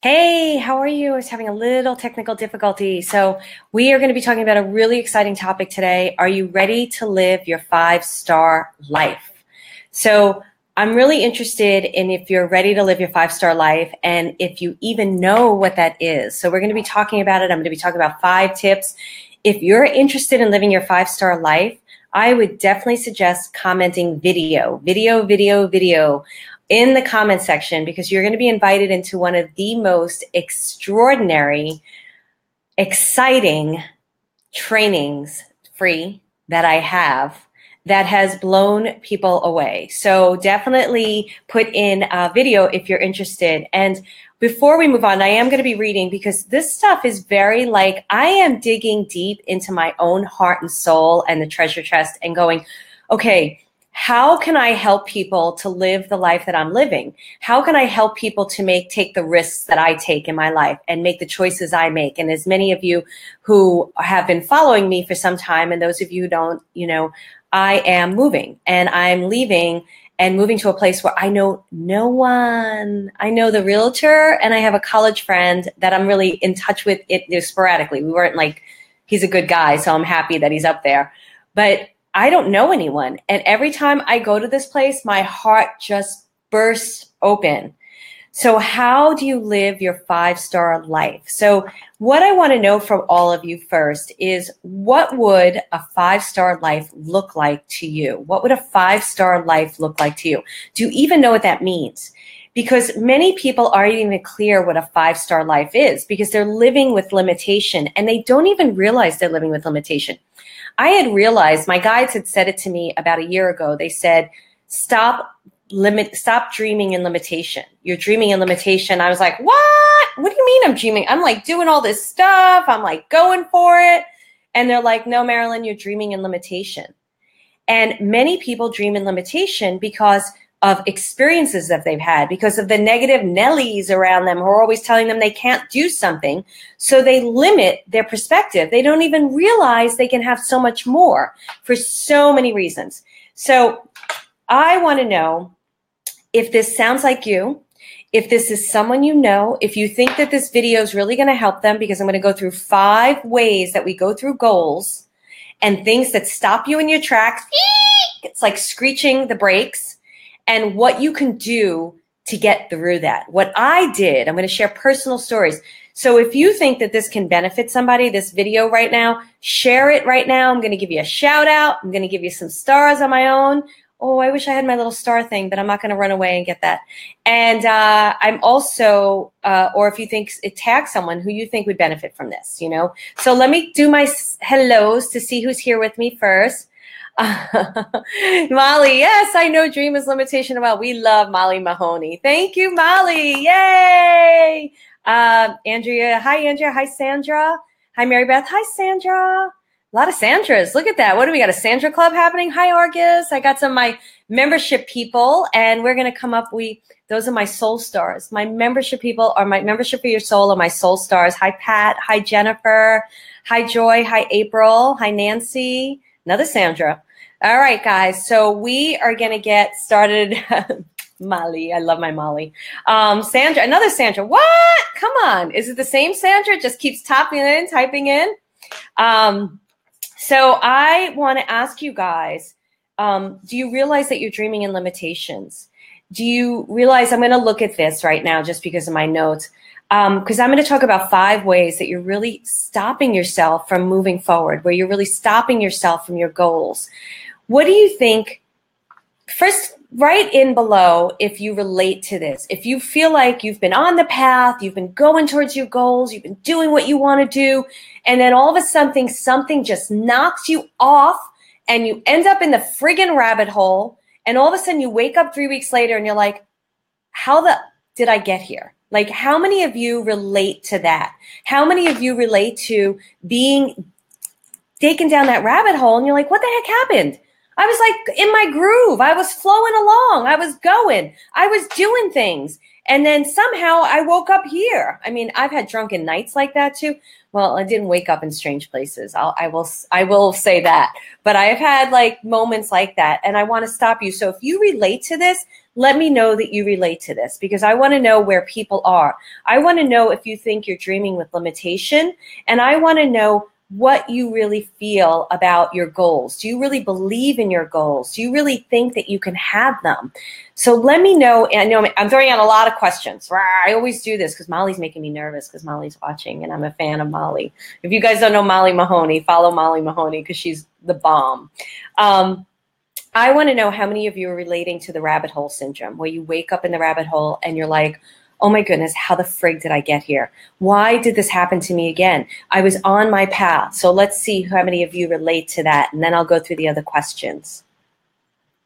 Hey, how are you? I was having a little technical difficulty. So we are going to be talking about a really exciting topic today. Are you ready to live your five-star life? So I'm really interested in if you're ready to live your five-star life and if you even know what that is. So we're going to be talking about it. I'm going to be talking about 5 tips. If you're interested in living your five-star life, I would definitely suggest commenting video in the comment section, because you're going to be invited into one of the most extraordinary, exciting trainings free that I have that has blown people away. So definitely put in a video if you're interested. And before we move on, I am going to be reading, because this stuff is very like, I am digging deep into my own heart and soul and the treasure chest and going, okay, how can I help people to live the life that I'm living? How can I help people to take the risks that I take in my life and make the choices I make? And as many of you who have been following me for some time, and those of you who don't, I am moving and I'm leaving and moving to a place where I know no one. I know the realtor, and I have a college friend that I'm really in touch with sporadically. We weren't like, he's a good guy, so I'm happy that he's up there. But I don't know anyone. And every time I go to this place, my heart just bursts open. So how do you live your five-star life? So what I want to know from all of you first is, what would a five-star life look like to you? What would a five-star life look like to you? Do you even know what that means? Because many people aren't even clear what a five-star life is, because they're living with limitation and they don't even realize they're living with limitation. I had realized, my guides had said it to me about a year ago. They said, stop dreaming in limitation. You're dreaming in limitation. I was like, what? What do you mean I'm dreaming? I'm like doing all this stuff. I'm like going for it. And they're like, no, Marilyn, you're dreaming in limitation. And many people dream in limitation because of experiences that they've had, because of the negative Nellies around them who are always telling them they can't do something. So they limit their perspective. They don't even realize they can have so much more for so many reasons. So I want to know if this sounds like you, if this is someone you know, if you think that this video is really going to help them, because I'm going to go through 5 ways that we go through goals and things that stop you in your tracks. It's like screeching the brakes. And what you can do to get through that. What I did, I'm going to share personal stories. So if you think that this can benefit somebody, this video right now, share it right now. I'm going to give you a shout out. I'm going to give you some stars on my own. Oh, I wish I had my little star thing, but I'm not going to run away and get that. And I'm also, or if you think it tags someone who you think would benefit from this, So let me do my hellos to see who's here with me first. Molly, yes, I know dream is limitation. Well, we love Molly Mahoney. Thank you, Molly. Yay. Andrea. Hi, Andrea. Hi, Sandra. Hi, Mary Beth. Hi, Sandra. A lot of Sandras. Look at that. What do we got? A Sandra Club happening? Hi, Argus. I got some of my membership people, and we're going to come up. Those are my soul stars. My membership people are my membership for your soul are my soul stars. Hi, Pat. Hi, Jennifer. Hi, Joy. Hi, April. Hi, Nancy. Another Sandra. All right, guys. So we are going to get started. Molly. I love my Molly. Sandra, another Sandra. What? Come on. Is it the same Sandra? It just keeps typing in. So I want to ask you guys, do you realize that you're dreaming in limitations? Do you realize, I'm going to look at this right now just because of my notes, because I'm going to talk about 5 ways that you're really stopping yourself from moving forward, where you're really stopping yourself from your goals. What do you think? First, write in below if you relate to this. If you feel like you've been on the path, you've been going towards your goals, you've been doing what you want to do, and then all of a sudden something just knocks you off and you end up in the friggin' rabbit hole, and all of a sudden you wake up 3 weeks later and you're like, how did I get here? Like, how many of you relate to that? How many of you relate to being taken down that rabbit hole and you're like, what the heck happened? I was like in my groove. I was flowing along. I was going. I was doing things. And then somehow I woke up here. I mean, I've had drunken nights like that too. Well, I didn't wake up in strange places. I will say that. But I have had like moments like that. And I want to stop you. So if you relate to this, let me know that you relate to this, because I want to know where people are. I want to know if you think you're dreaming with limitation, and I want to know what you really feel about your goals. Do you really believe in your goals? Do you really think that you can have them? So let me know. And I know I'm throwing out a lot of questions. I always do this because Molly's making me nervous because Molly's watching and I'm a fan of Molly. If you guys don't know Molly Mahoney, follow Molly Mahoney because she's the bomb. I want to know how many of you are relating to the rabbit hole syndrome, where you wake up in the rabbit hole and you're like, oh my goodness, how the frig did I get here? Why did this happen to me again? I was on my path. So let's see how many of you relate to that. And then I'll go through the other questions.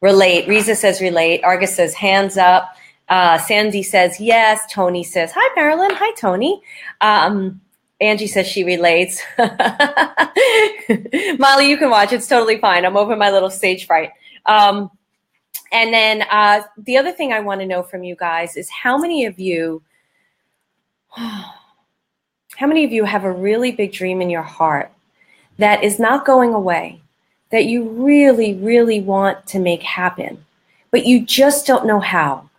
Relate. Riza says relate. Argus says hands up. Sandy says yes. Tony says, hi, Marilyn. Hi, Tony. Angie says she relates. Molly, you can watch. It's totally fine. I'm over my little stage fright. And then the other thing I want to know from you guys is how many of you have a really big dream in your heart that is not going away, that you really, really want to make happen, but you just don't know how.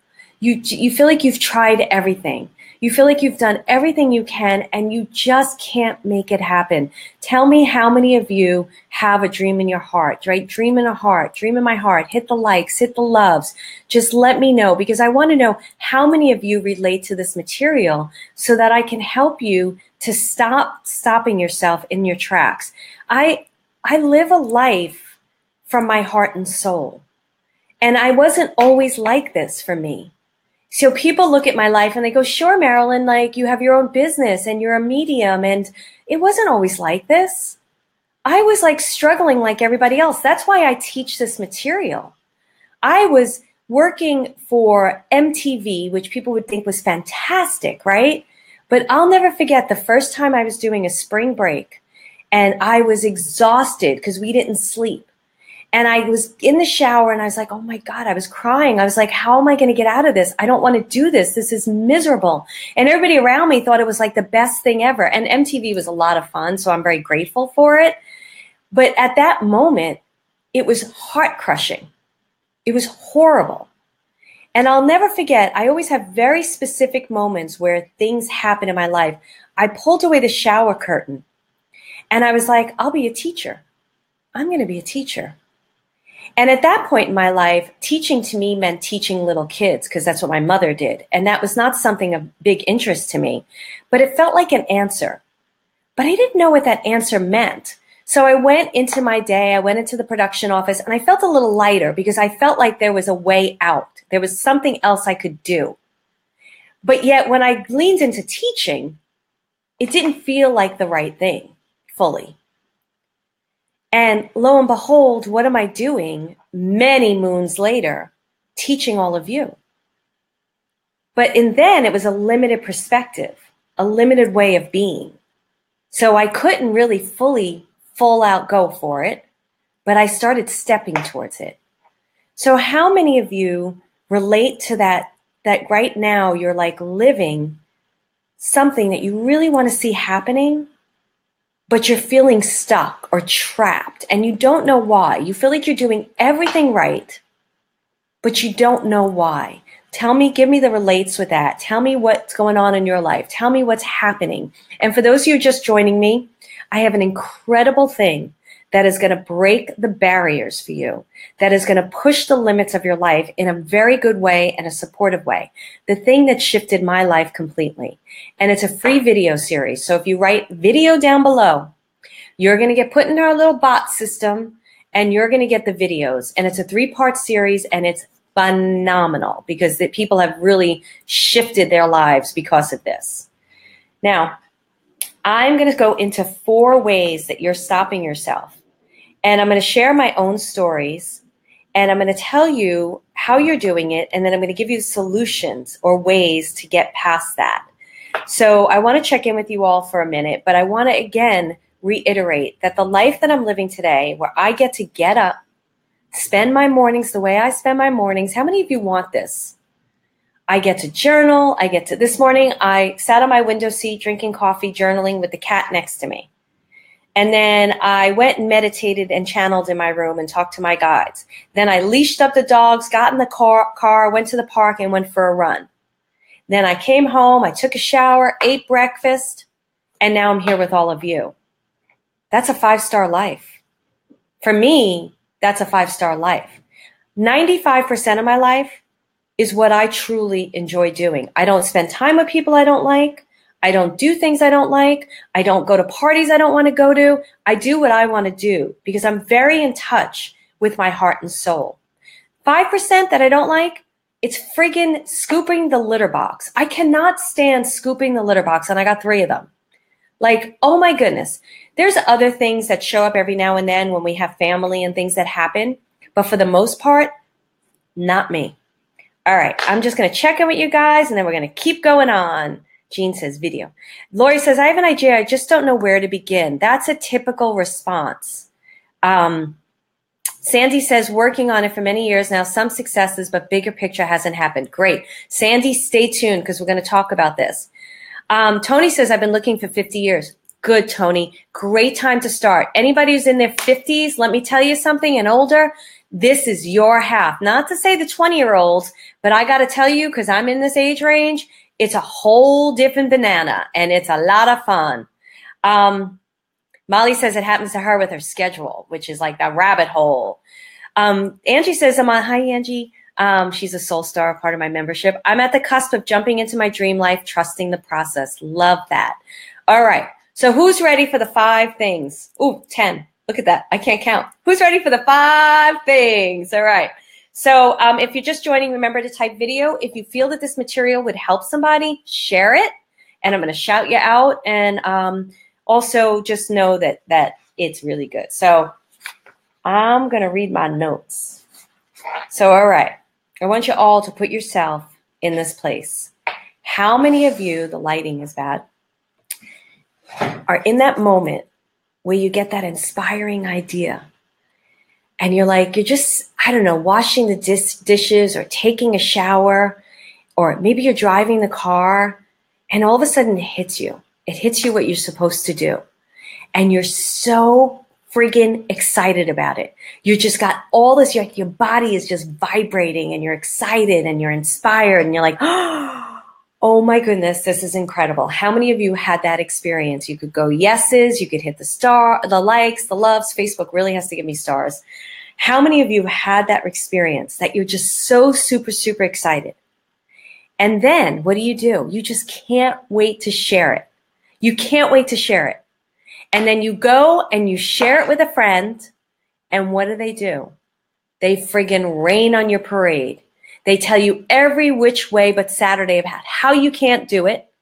You feel like you've tried everything. You feel like you've done everything you can and you just can't make it happen. Tell me how many of you have a dream in your heart, right? Dream in a heart, dream in my heart, hit the likes, hit the loves. Just let me know, because I want to know how many of you relate to this material so that I can help you to stop stopping yourself in your tracks. I live a life from my heart and soul. And I wasn't always like this for me. So people look at my life and they go, sure, Marilyn, like you have your own business and you're a medium. And it wasn't always like this. I was like struggling like everybody else. That's why I teach this material. I was working for MTV, which people would think was fantastic, right? But I'll never forget the first time I was doing a spring break and I was exhausted because we didn't sleep. And I was in the shower and I was like, oh my God, I was crying. I was like, how am I going to get out of this? I don't want to do this. This is miserable. And everybody around me thought it was like the best thing ever. And MTV was a lot of fun, so I'm very grateful for it. But at that moment, it was heart crushing. It was horrible. And I'll never forget, I always have very specific moments where things happen in my life. I pulled away the shower curtain and I was like, I'll be a teacher. I'm going to be a teacher. And at that point in my life, teaching to me meant teaching little kids because that's what my mother did. And that was not something of big interest to me, but it felt like an answer. But I didn't know what that answer meant. So I went into my day, I went into the production office, and I felt a little lighter because I felt like there was a way out. There was something else I could do. But yet when I leaned into teaching, it didn't feel like the right thing fully. And lo and behold, what am I doing many moons later? Teaching all of you. But then it was a limited perspective, a limited way of being. So I couldn't really full out go for it, but I started stepping towards it. So how many of you relate to that right now you're like living something that you really want to see happening, but you're feeling stuck or trapped and you don't know why? You feel like you're doing everything right, but you don't know why. Tell me, give me the relates with that. Tell me what's going on in your life. Tell me what's happening. And for those of you just joining me, I have an incredible thing that is going to break the barriers for you, that is going to push the limits of your life in a very good way and a supportive way. The thing that shifted my life completely. And it's a free video series. So if you write video down below, you're going to get put in our little bot system and you're going to get the videos. And it's a 3-part series and it's phenomenal because the people have really shifted their lives because of this. Now, I'm going to go into 4 ways that you're stopping yourself. And I'm going to share my own stories and I'm going to tell you how you're doing it. And then I'm going to give you solutions or ways to get past that. So I want to check in with you all for a minute, but I want to again reiterate that the life that I'm living today, where I get to get up, spend my mornings the way I spend my mornings. How many of you want this? I get to journal. This morning, I sat on my window seat drinking coffee, journaling with the cat next to me. And then I went and meditated and channeled in my room and talked to my guides. Then I leashed up the dogs, got in the car, went to the park and went for a run. Then I came home, I took a shower, ate breakfast, and now I'm here with all of you. That's a 5-star life. For me, that's a 5-star life. 95% of my life is what I truly enjoy doing. I don't spend time with people I don't like. I don't do things I don't like. I don't go to parties I don't want to go to. I do what I want to do because I'm very in touch with my heart and soul. 5% that I don't like, it's friggin' scooping the litter box. I cannot stand scooping the litter box, and I got 3 of them. Like, oh my goodness. There's other things that show up every now and then when we have family and things that happen, but for the most part, not me. All right, I'm just going to check in with you guys, and then we're going to keep going on. Jean says video. Lori says, I have an idea. I just don't know where to begin. That's a typical response. Sandy says, working on it for many years now, some successes, but bigger picture hasn't happened. Great. Sandy, stay tuned because we're going to talk about this. Tony says, I've been looking for 50 years. Good, Tony. Great time to start. Anybody who's in their 50s, let me tell you something, and older, this is your half. Not to say the 20-year-olds, but I got to tell you, because I'm in this age range, it's a whole different banana, and it's a lot of fun. Molly says it happens to her with her schedule, which is like that rabbit hole. Angie says, hi, Angie. She's a soul star, part of my membership. I'm at the cusp of jumping into my dream life, trusting the process. Love that. All right. So who's ready for the 5 things? Ooh, 10. Look at that. I can't count. Who's ready for the 5 things? All right. So if you're just joining, remember to type video. If you feel that this material would help somebody, share it. And I'm going to shout you out. And also just know that it's really good. So I'm going to read my notes. So, all right. I want you all to put yourself in this place. How many of you, the lighting is bad, are in that moment where you get that inspiring idea and you're like, you're just, I don't know, washing the dishes or taking a shower, or maybe you're driving the car and all of a sudden it hits you. It hits you what you're supposed to do. And you're so friggin' excited about it. You just got all this, your body is just vibrating and you're excited and you're inspired and you're like, oh my goodness, this is incredible. How many of you had that experience? You could go yeses, you could hit the likes, the loves. Facebook really has to give me stars. How many of you had that experience that you're just so super, super excited? And then what do? You just can't wait to share it. You can't wait to share it. And then you go and you share it with a friend. And what do? They friggin' rain on your parade. They tell you every which way but Saturday about how you can't do it.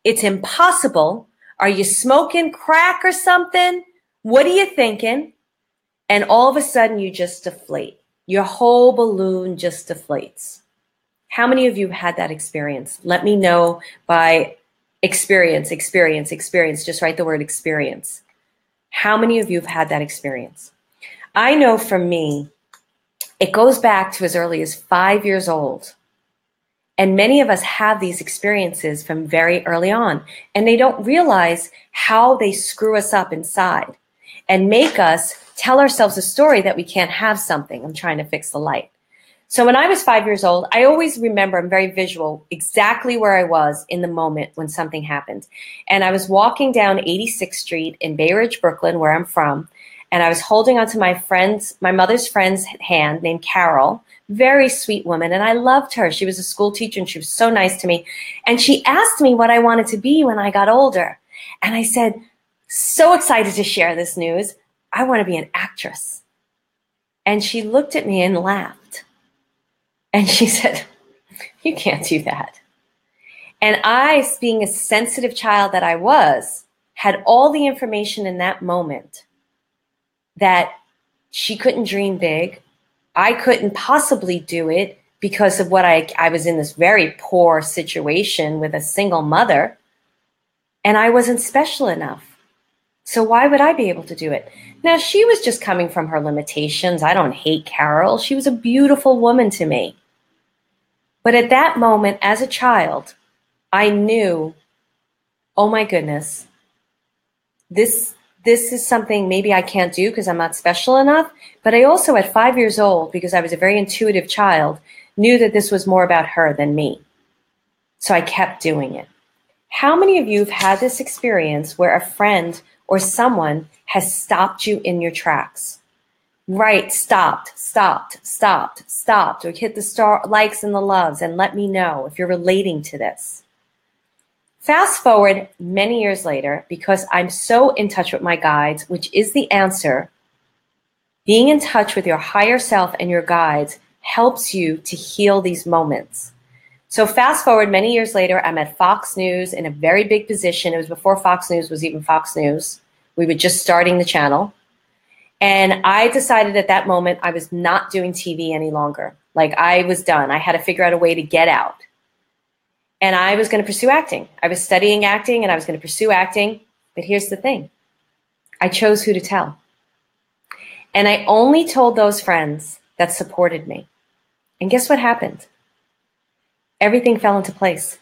It's impossible. Are you smoking crack or something? What are you thinking? And all of a sudden you just deflate. Your whole balloon just deflates. How many of you had that experience? Let me know by experience. Just write the word experience. How many of you have had that experience? I know for me, it goes back to as early as 5 years old. And many of us have these experiences from very early on. And they don't realize how they screw us up inside and make us tell ourselves a story that we can't have something. I'm trying to fix the light. So when I was 5 years old, I always remember, I'm very visual, exactly where I was in the moment when something happened. And I was walking down 86th Street in Bay Ridge, Brooklyn, where I'm from. And I was holding onto my mother's friend's hand named Carol, very sweet woman. And I loved her. She was a school teacher and she was so nice to me. And she asked me what I wanted to be when I got older. And I said, so excited to share this news, I want to be an actress. And she looked at me and laughed. And she said, you can't do that. And I, being a sensitive child that I was, had all the information in that moment that she couldn't dream big. I couldn't possibly do it because of what I was in this very poor situation with a single mother. And I wasn't special enough. So why would I be able to do it? Now, she was just coming from her limitations. I don't hate Carol. She was a beautiful woman to me. But at that moment, as a child, I knew, oh my goodness, this this is something maybe I can't do because I'm not special enough. But I also, at 5 years old, because I was a very intuitive child, knew that this was more about her than me. So I kept doing it. How many of you have had this experience where a friend or someone has stopped you in your tracks? Right, stopped, or hit the star likes and the loves and let me know if you're relating to this. Fast forward many years later, because I'm so in touch with my guides, which is the answer, being in touch with your higher self and your guides helps you to heal these moments. So fast forward many years later, I'm at Fox News in a very big position. It was before Fox News was even Fox News. We were just starting the channel. And I decided at that moment I was not doing TV any longer. Like, I was done. I had to figure out a way to get out. And I was going to pursue acting. I was studying acting and I was going to pursue acting. But here's the thing. I chose who to tell. And I only told those friends that supported me. And guess what happened? Everything fell into place.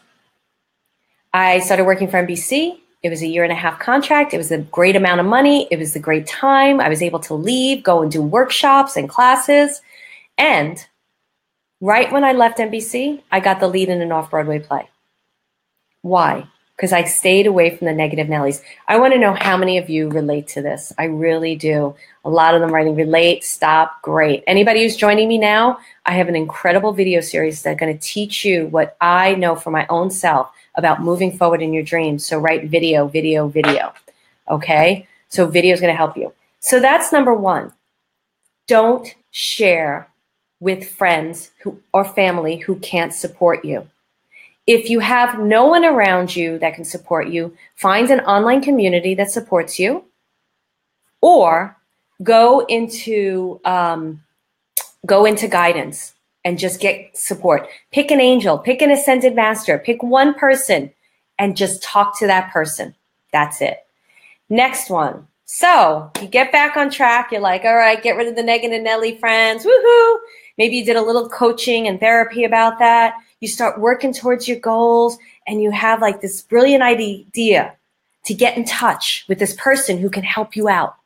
I started working for NBC. It was a 1.5-year contract. It was a great amount of money. It was a great time. I was able to leave, go and do workshops and classes. And right when I left NBC, I got the lead in an off-Broadway play. Why? Because I stayed away from the negative Nellies. I want to know how many of you relate to this. I really do. A lot of them writing relate, stop, great. Anybody who's joining me now, I have an incredible video series that's going to teach you what I know for my own self about moving forward in your dreams. So write video. Okay? So video is going to help you. So that's number one. Don't share with friends or family who can't support you. If you have no one around you that can support you, find an online community that supports you, or go into guidance and just get support. Pick an angel, pick an ascended master, pick one person and just talk to that person. That's it. Next one. So you get back on track. You're like, all right, get rid of the negative Nelly friends. Woohoo. Maybe you did a little coaching and therapy about that. You start working towards your goals and you have like this brilliant idea to get in touch with this person who can help you out.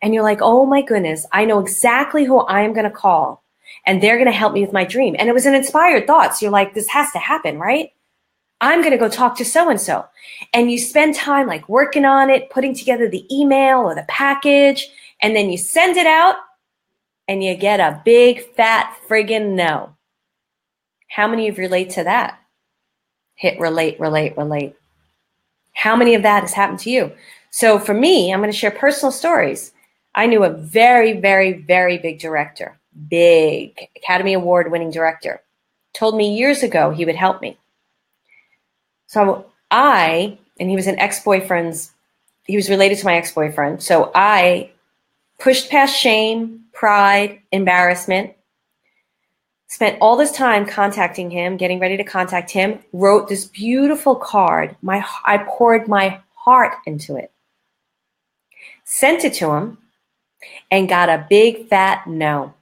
And you're like, oh my goodness, I know exactly who I am going to call. And they're going to help me with my dream. And it was an inspired thought. So you're like, this has to happen, right? I'm going to go talk to so-and-so. And you spend time like working on it, putting together the email or the package. And then you send it out and you get a big fat friggin' no. How many of you relate to that? Hit relate. How many of that has happened to you? So for me, I'm going to share personal stories. I knew a very, very, very big director. Big Academy Award winning director, told me years ago he would help me. So and he was he was related to my ex-boyfriend. So I pushed past shame, pride, embarrassment, spent all this time contacting him, getting ready to contact him, wrote this beautiful card. I poured my heart into it, sent it to him, and got a big fat no,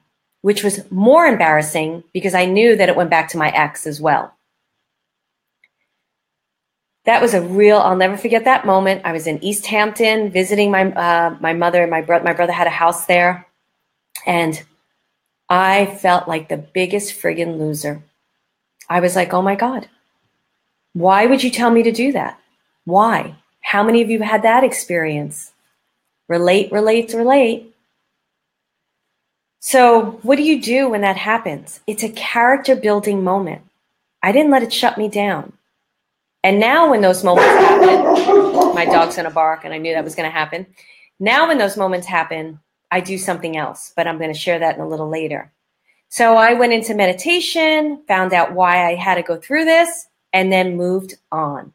which was more embarrassing because I knew that it went back to my ex as well. That was I'll never forget that moment. I was in East Hampton visiting my mother and my brother had a house there. And I felt like the biggest friggin' loser. I was like, oh my God, why would you tell me to do that? Why? How many of you had that experience? Relate. So what do you do when that happens? It's a character building moment. I didn't let it shut me down. And now when those moments happen, my dog's going to bark and I knew that was going to happen. Now when those moments happen, I do something else, but I'm going to share that in a little later. So I went into meditation, found out why I had to go through this, and then moved on.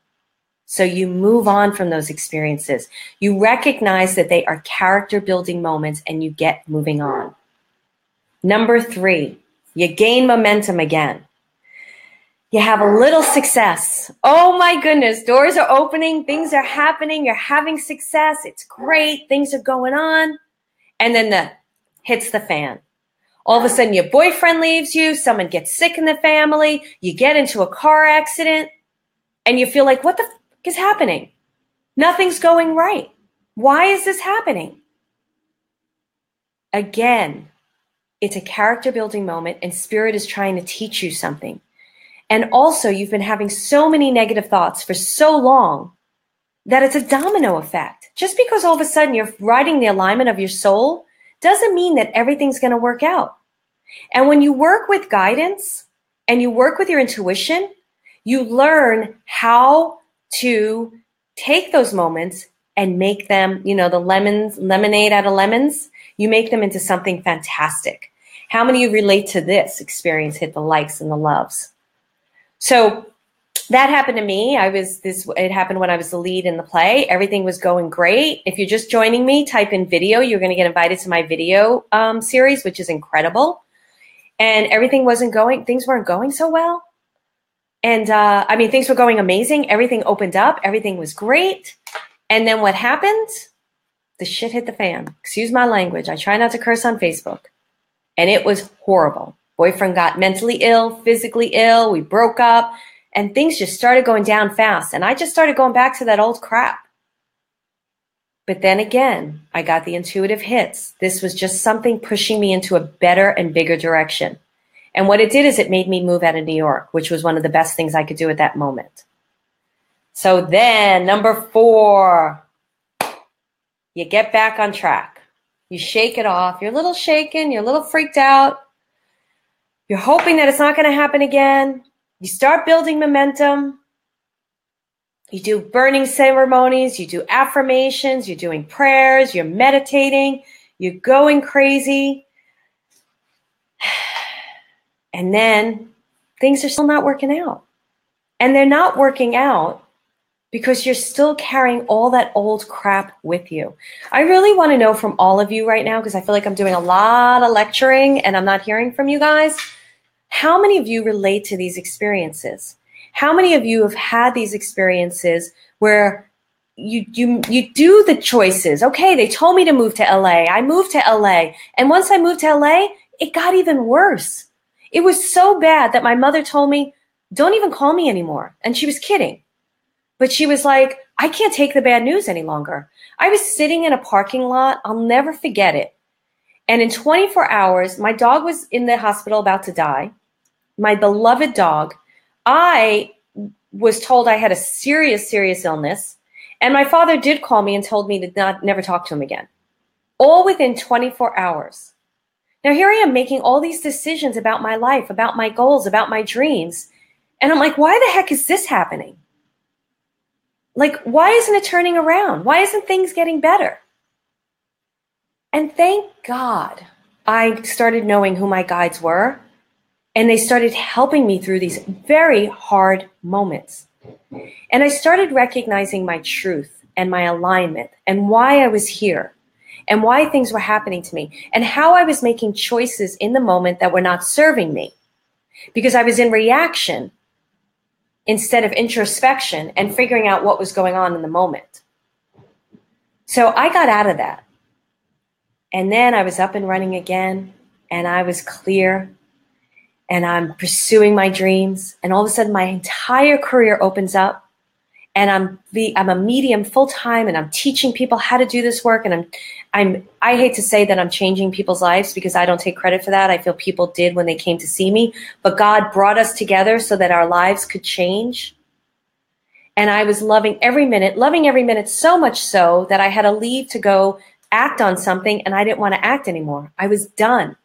So you move on from those experiences. You recognize that they are character building moments and you get moving on. Number 3, you gain momentum again. You have a little success. Oh my goodness, doors are opening, things are happening, you're having success, it's great, things are going on. And then hits the fan. All of a sudden your boyfriend leaves you, someone gets sick in the family, you get into a car accident, and you feel like, what the f is happening? Nothing's going right. Why is this happening? Again, it's a character building moment, and spirit is trying to teach you something. And also, you've been having so many negative thoughts for so long that it's a domino effect. Just because all of a sudden you're riding the alignment of your soul doesn't mean that everything's going to work out. And when you work with guidance and you work with your intuition, you learn how to take those moments and make them, the lemonade out of lemons, you make them into something fantastic. How many of you relate to this experience? Hit the likes and the loves. So that happened to me. It happened when I was the lead in the play. Everything was going great. If you're just joining me, type in video. You're going to get invited to my video series, which is incredible. And things weren't going so well. And things were going amazing. Everything opened up. Everything was great. And then what happened? The shit hit the fan. Excuse my language. I try not to curse on Facebook. And it was horrible. Boyfriend got mentally ill, physically ill. We broke up. And things just started going down fast. And I just started going back to that old crap. But then again, I got the intuitive hits. This was just something pushing me into a better and bigger direction. And what it did is it made me move out of New York, which was one of the best things I could do at that moment. So then, number 4, you get back on track. You shake it off. You're a little shaken. You're a little freaked out. You're hoping that it's not going to happen again. You start building momentum. You do burning ceremonies. You do affirmations. You're doing prayers. You're meditating. You're going crazy. And then things are still not working out. And they're not working out because you're still carrying all that old crap with you. I really want to know from all of you right now, because I feel like I'm doing a lot of lecturing and I'm not hearing from you guys. How many of you relate to these experiences? How many of you have had these experiences where you do the choices? Okay, they told me to move to LA. I moved to LA. And once I moved to LA, it got even worse. It was so bad that my mother told me, don't even call me anymore. And she was kidding. But she was like, I can't take the bad news any longer. I was sitting in a parking lot. I'll never forget it. And in 24 hours, my dog was in the hospital about to die. My beloved dog. I was told I had a serious, serious illness. And my father did call me and told me to never talk to him again. All within 24 hours. Now here I am making all these decisions about my life, about my goals, about my dreams. And I'm like, why the heck is this happening? Like, why isn't it turning around? Why isn't things getting better? And thank God I started knowing who my guides were. And they started helping me through these very hard moments. And I started recognizing my truth and my alignment and why I was here and why things were happening to me and how I was making choices in the moment that were not serving me because I was in reaction instead of introspection and figuring out what was going on in the moment. So I got out of that. And then I was up and running again and I was clear. And I'm pursuing my dreams. And all of a sudden, my entire career opens up. And I'm a medium full time, and I'm teaching people how to do this work. And I hate to say that I'm changing people's lives because I don't take credit for that. I feel people did when they came to see me. But God brought us together so that our lives could change. And I was loving every minute so much so that I had to leave to go act on something, and I didn't want to act anymore. I was done.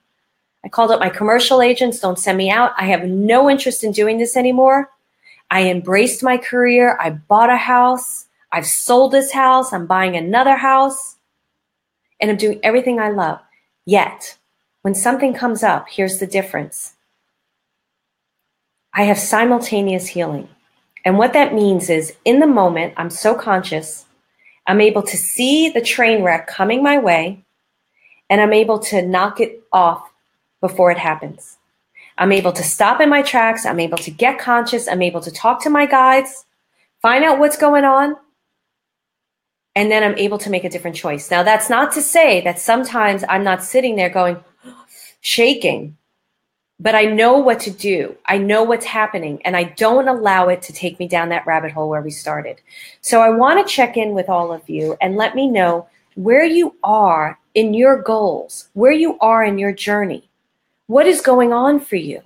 I called up my commercial agents, don't send me out. I have no interest in doing this anymore. I embraced my career. I bought a house. I've sold this house. I'm buying another house. And I'm doing everything I love. Yet, when something comes up, here's the difference. I have simultaneous healing. And what that means is, in the moment, I'm so conscious, I'm able to see the train wreck coming my way, and I'm able to knock it off before it happens. I'm able to stop in my tracks. I'm able to get conscious. I'm able to talk to my guides, find out what's going on, and then I'm able to make a different choice. Now, that's not to say that sometimes I'm not sitting there going, shaking. but I know what to do. I know what's happening, and I don't allow it to take me down that rabbit hole where we started. So I want to check in with all of you and let me know where you are in your goals, where you are in your journey. What is going on for you?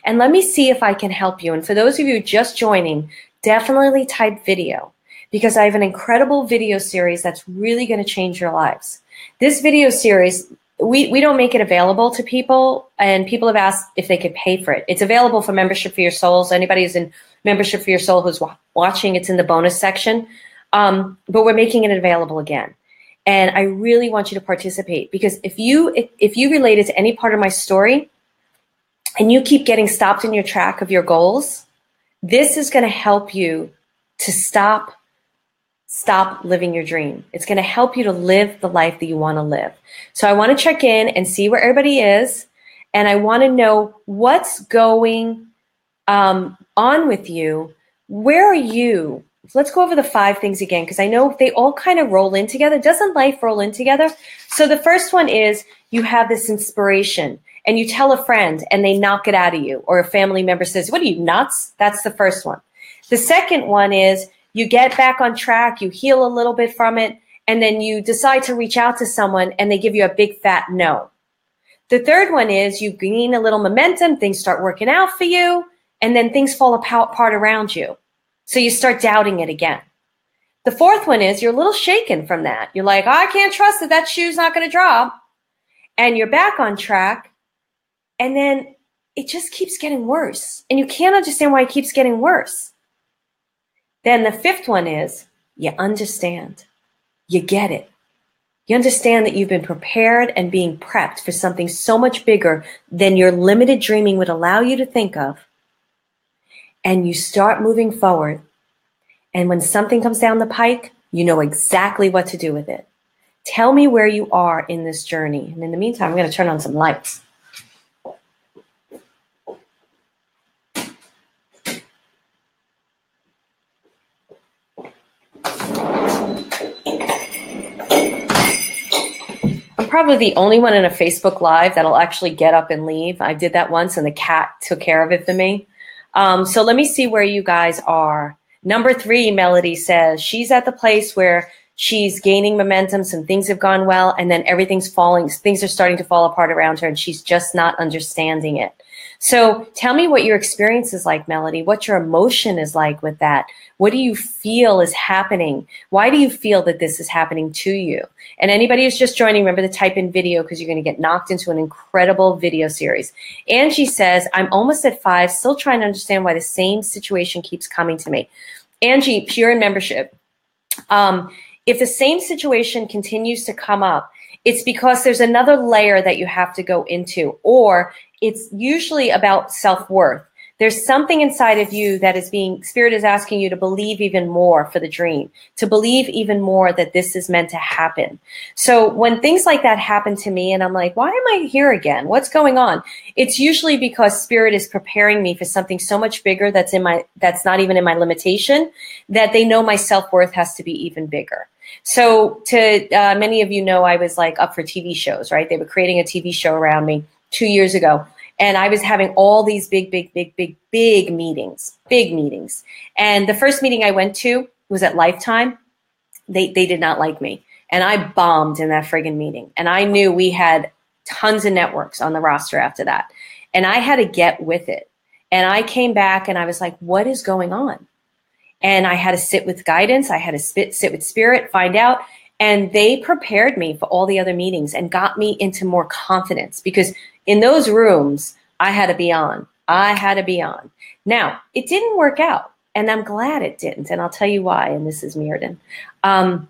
And let me see if I can help you. And for those of you just joining, definitely type video, because I have an incredible video series that's really going to change your lives. This video series, we don't make it available to people, and people have asked if they could pay for it. It's available for Membership for Your Soul. So anybody who's in Membership for Your Soul who's watching, it's in the bonus section. But we're making it available again. And I really want you to participate, because if you related to any part of my story and you keep getting stopped in your track of your goals, this is going to help you to stop living your dream. It's going to help you to live the life that you want to live. So I want to check in and see where everybody is. And I want to know what's going on with you. Where are you? Let's go over the 5 things again, because I know they all kind of roll in together. Doesn't life roll in together? So the first one is you have this inspiration and you tell a friend and they knock it out of you, or a family member says, "What are you, nuts?" That's the first one. The second one is you get back on track, you heal a little bit from it, and then you decide to reach out to someone and they give you a big fat no. The third one is you gain a little momentum, things start working out for you, and then things fall apart around you. So you start doubting it again. The fourth one is you're a little shaken from that. You're like, I can't trust that shoe's not going to drop. And you're back on track. And then it just keeps getting worse. And you can't understand why it keeps getting worse. Then the fifth one is you understand. You get it. You understand that you've been prepared and being prepped for something so much bigger than your limited dreaming would allow you to think of. And you start moving forward. And when something comes down the pike, you know exactly what to do with it. Tell me where you are in this journey. And in the meantime, I'm going to turn on some lights. I'm probably the only one in a Facebook Live that'll actually get up and leave. I did that once and the cat took care of it for me. So let me see where you guys are. Number 3, Melody says she's at the place where she's gaining momentum. Some things have gone well, and then everything's falling. Things are starting to fall apart around her, and she's just not understanding it. So tell me what your experience is like, Melody, what your emotion is like with that. What do you feel is happening? Why do you feel that this is happening to you? And anybody who's just joining, remember to type in video, because you're going to get knocked into an incredible video series. Angie says, I'm almost at 5, still trying to understand why the same situation keeps coming to me. Angie, if you're in membership, if the same situation continues to come up, it's because there's another layer that you have to go into, or it's usually about self-worth. There's something inside of you that is Spirit is asking you to believe even more for the dream, to believe even more that this is meant to happen. So when things like that happen to me and I'm like, why am I here again? What's going on? It's usually because Spirit is preparing me for something so much bigger that's not even in my limitation, that they know my self-worth has to be even bigger. So to many of you know, I was like up for TV shows, right? They were creating a TV show around me 2 years ago. And I was having all these big meetings. And the first meeting I went to was at Lifetime. They did not like me. And I bombed in that friggin' meeting. And I knew we had tons of networks on the roster after that. And I had to get with it. And I came back and I was like, what is going on? And I had to sit with guidance. I had to sit with Spirit, find out. And they prepared me for all the other meetings and got me into more confidence, because in those rooms, I had to be on. Now, it didn't work out, and I'm glad it didn't, and I'll tell you why, and this is Mirrodin. I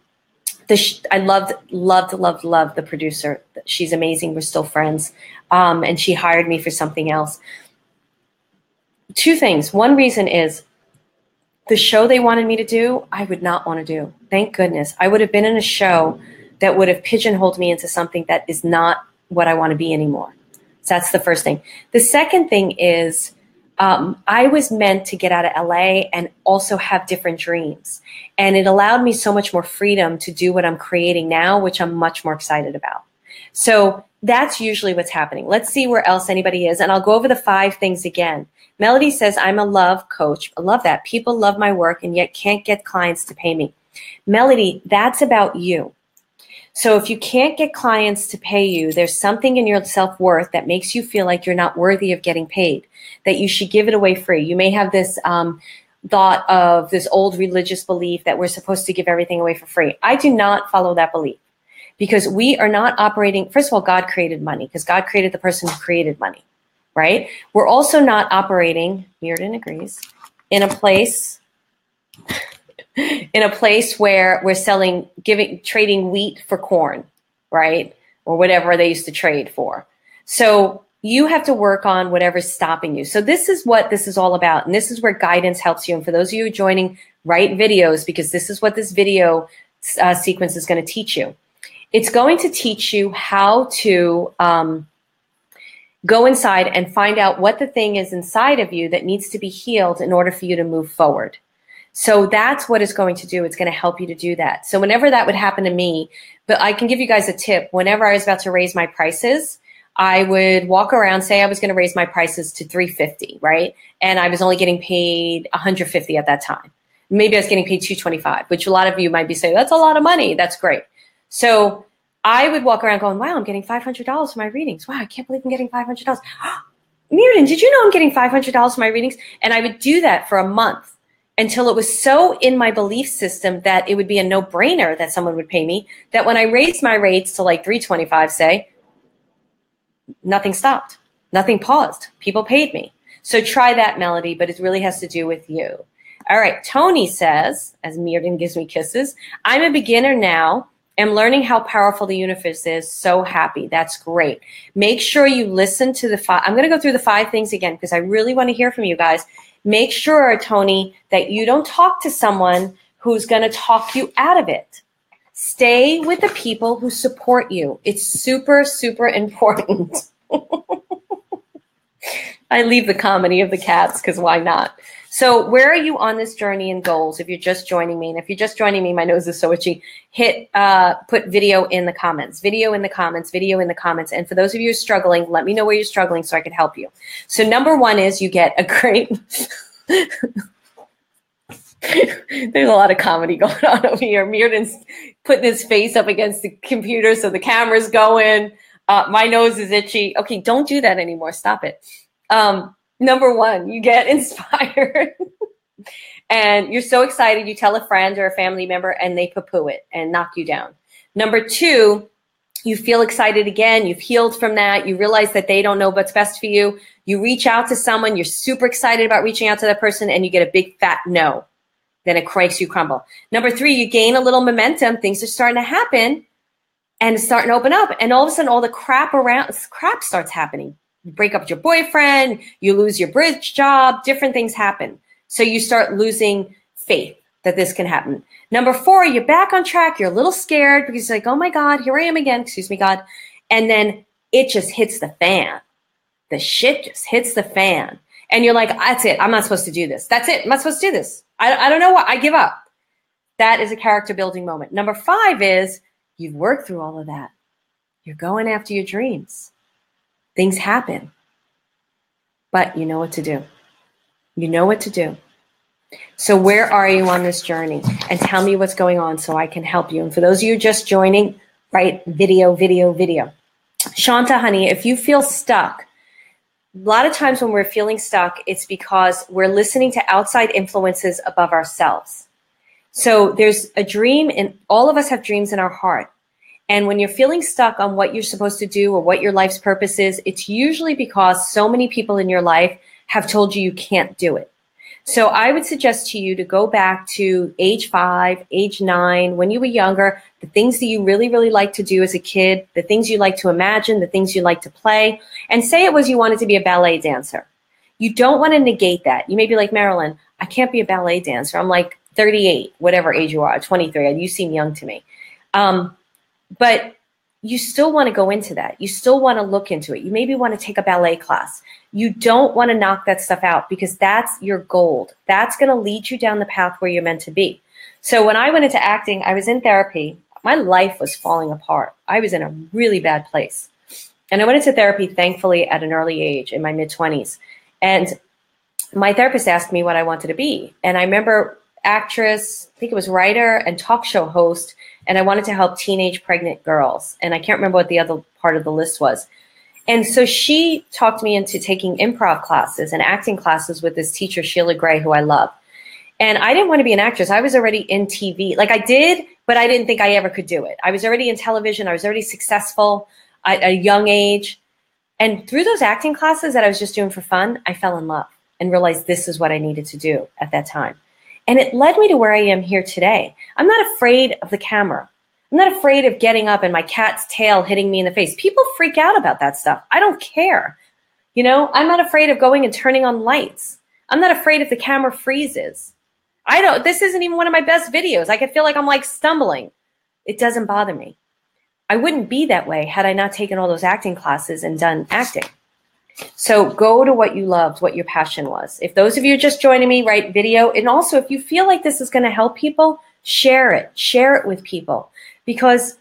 loved the producer. She's amazing. We're still friends, and she hired me for something else. 2 things. One reason is the show they wanted me to do, I would not want to do. Thank goodness. I would have been in a show that would have pigeonholed me into something that is not what I want to be anymore. So that's the first thing. The second thing is I was meant to get out of LA and also have different dreams. And it allowed me so much more freedom to do what I'm creating now, which I'm much more excited about. So that's usually what's happening. Let's see where else anybody is. And I'll go over the 5 things again. Melody says, I'm a love coach. I love that. People love my work and yet can't get clients to pay me. Melody, that's about you. So if you can't get clients to pay you, there's something in your self-worth that makes you feel like you're not worthy of getting paid, that you should give it away free. You may have this thought of this old religious belief that we're supposed to give everything away for free. I do not follow that belief because we are not operating. First of all, God created money because God created the person who created money, right? We're also not operating, Mirden agrees, in a place where we're trading wheat for corn, right? Or whatever they used to trade for. So you have to work on whatever's stopping you. So this is what this is all about. And this is where guidance helps you. And for those of you joining, write videos because this is what this video sequence is going to teach you. It's going to teach you how to go inside and find out what the thing is inside of you that needs to be healed in order for you to move forward. So that's what it's going to do. It's going to help you to do that. So whenever that would happen to me, but I can give you guys a tip. Whenever I was about to raise my prices, I would walk around, say I was going to raise my prices to $350, right? And I was only getting paid $150 at that time. Maybe I was getting paid $225, which a lot of you might be saying, that's a lot of money. That's great. So I would walk around going, wow, I'm getting $500 for my readings. Wow, I can't believe I'm getting $500. Mirden, did you know I'm getting $500 for my readings? And I would do that for a month, until it was so in my belief system that it would be a no-brainer that someone would pay me, that when I raised my rates to like $325, say, nothing stopped. Nothing paused. People paid me. So try that, Melody, but it really has to do with you. All right, Tony says, as Mirden gives me kisses, I'm a beginner now. I'm learning how powerful the universe is. So happy. That's great. Make sure you listen to the 5. I'm going to go through the 5 things again because I really want to hear from you guys. Make sure, Tony, that you don't talk to someone who's going to talk you out of it. Stay with the people who support you. It's super, super important. I leave the comedy of the cats because why not? So where are you on this journey and goals if you're just joining me? And if you're just joining me, my nose is so itchy, put video in the comments, video in the comments, video in the comments. And for those of you who are struggling, let me know where you're struggling so I can help you. So number 1 is you get a great, there's a lot of comedy going on over here. Mirden's putting his face up against the computer so the camera's going. My nose is itchy. Okay, don't do that anymore. Stop it. Number 1, you get inspired and you're so excited. You tell a friend or a family member and they poo-poo it and knock you down. Number 2, you feel excited again. You've healed from that. You realize that they don't know what's best for you. You reach out to someone. You're super excited about reaching out to that person and you get a big fat no. Then it makes you crumble. Number 3, you gain a little momentum. Things are starting to happen and it's starting to open up. And all of a sudden, all the crap starts happening. You break up with your boyfriend, you lose your bridge job, different things happen. So you start losing faith that this can happen. Number 4, you're back on track. You're a little scared because you're like, oh my God, here I am again. Excuse me, God. And then it just hits the fan. The shit just hits the fan. And you're like, that's it. I'm not supposed to do this. That's it. I'm not supposed to do this. I don't know what. I give up. That is a character building moment. Number 5 is you've worked through all of that. You're going after your dreams. Things happen, but you know what to do. You know what to do. So where are you on this journey? And tell me what's going on so I can help you. And for those of you just joining, write video, video, video. Shanta, honey, if you feel stuck, a lot of times when we're feeling stuck, it's because we're listening to outside influences above ourselves. So there's a dream, and all of us have dreams in our heart. And when you're feeling stuck on what you're supposed to do or what your life's purpose is, it's usually because so many people in your life have told you you can't do it. So I would suggest to you to go back to age 5, age 9, when you were younger, the things that you really, really liked to do as a kid, the things you like to imagine, the things you like to play, and say it was you wanted to be a ballet dancer. You don't want to negate that. You may be like, Marilyn, I can't be a ballet dancer. I'm like 38, whatever age you are, 23. You seem young to me. But you still want to go into that. You still want to look into it. You maybe want to take a ballet class. You don't want to knock that stuff out because that's your gold. That's going to lead you down the path where you're meant to be. So when I went into acting, I was in therapy my life was falling apart. I was in a really bad place. And I went into therapy, thankfully, at an early age in my mid-20s. And my therapist asked me what I wanted to be. And I remember actress, I think it was writer and talk show host, and I wanted to help teenage pregnant girls. And I can't remember what the other part of the list was. And so she talked me into taking improv classes and acting classes with this teacher, Sheila Gray, who I love. And I didn't want to be an actress. I was already in TV. Like I did, but I didn't think I ever could do it. I was already in television. I was already successful at a young age. And through those acting classes that I was just doing for fun, I fell in love and realized this is what I needed to do at that time. And it led me to where I am here today. I'm not afraid of the camera. I'm not afraid of getting up and my cat's tail hitting me in the face. People freak out about that stuff. I don't care. You know, I'm not afraid of going and turning on lights. I'm not afraid if the camera freezes. This isn't even one of my best videos. I could feel like I'm like stumbling. It doesn't bother me. I wouldn't be that way had I not taken all those acting classes and done acting. So go to what you loved, what your passion was. If those of you just joining me, write video. And also, if you feel like this is going to help people, share it. Share it with people. Because